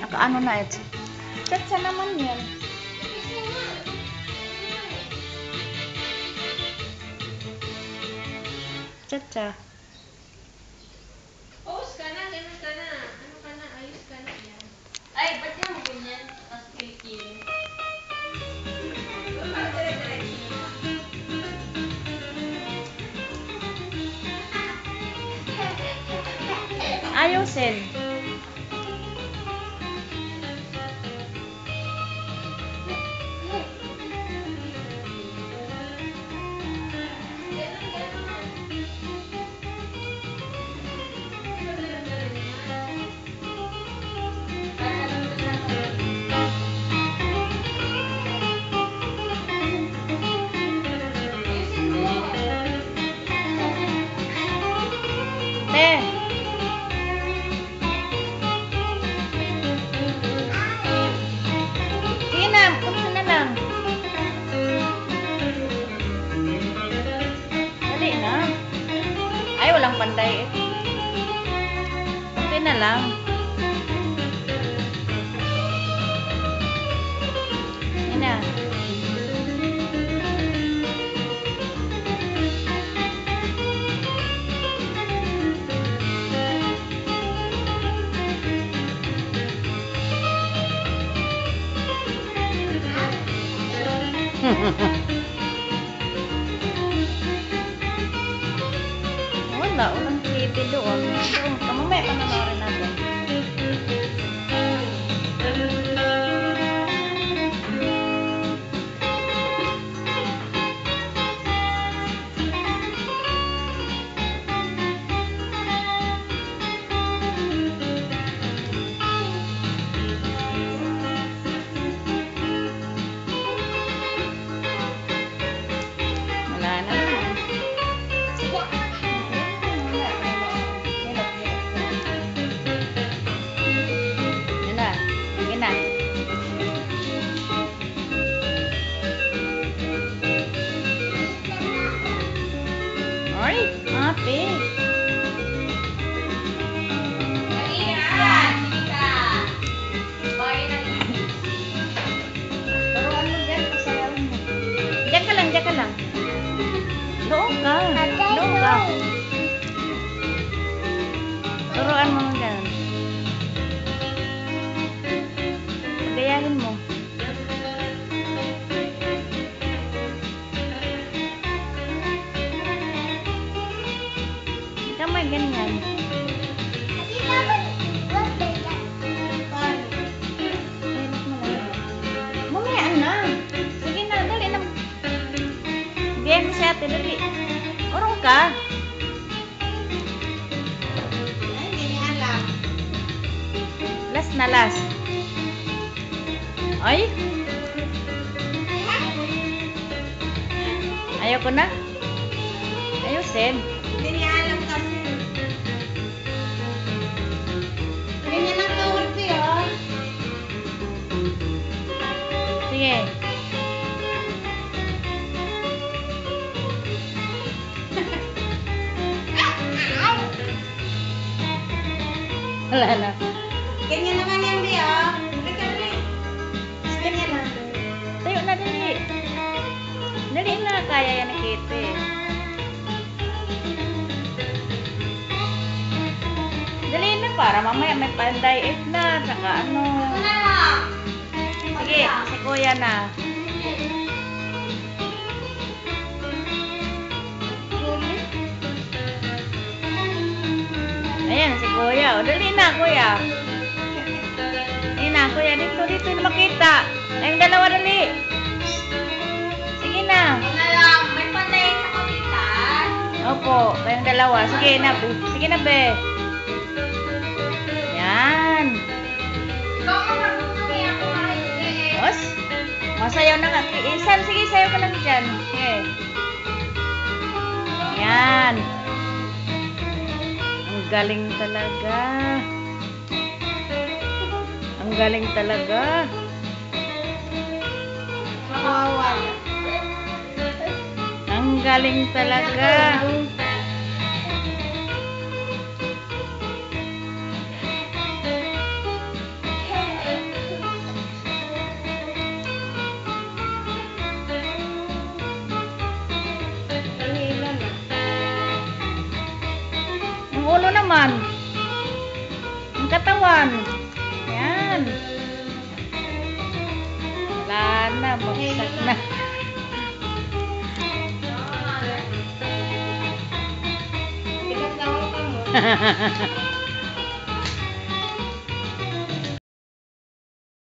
Nakaano na ito. Chat-chat naman yan. Chat-chat. Pause ka na, ganun ka na. Ano ka na, ayos ka na yan. Ay, ba't niya mo ganyan? Tapos kilikili. Ayusin. Sige na, punta na lang. Dali na. Ay, walang panday. Punta na lang. Yan na. Wala, walang TV doon. Mamaya panonoorin natin. Wala na. Yan na. Sige na. Ay, ate. Ayan, sige ka. Bahay na lang. Turuan mo dyan, pasayawan mo. Diyan ka lang, diyan ka lang. Doon ka. Doon ka. Turuan mo dyan. Pagayahin mo. Kamay ganyan. Mamaya na. Sige na, dali na. Biyahin mo si ate, dali. Urong ka. Ay, hindi niya alam. Last na last. Ay. Ayoko na. Ayusin. Hindi niya alam kasi. Ganyan lang ka-urpi, oh. Sige. Wala na. Ganyan naman yan, Bi, oh. Uli ka rin. Ganyan lang. Tayo na, dali. Dali na, kaya yan ni Kitty. Dali na, para mamaya may panday it na, saka ano. Ito na lang. Sige, si Kuya na. Ayan, si Kuya. O, dali na, Kuya. Dali na, Kuya. Dito, dito na makita. Ayong dalawa, dali. Sige na. Ito na lang. May panday sa kapitan. Opo, kayong dalawa. Sige na, Be. Sige na, Be. Yan. Ikaw ang marunong eh. Ako makinig. Os. Masayaw na ka. Isan, sige, sayaw ka lang dyan. Sige. Yan. Ang galing talaga. Ang galing talaga. Kawawa. Ang galing talaga. naman. Ang katawan. Yan. Wala na, bagsak na. Tigas na ako ka mo.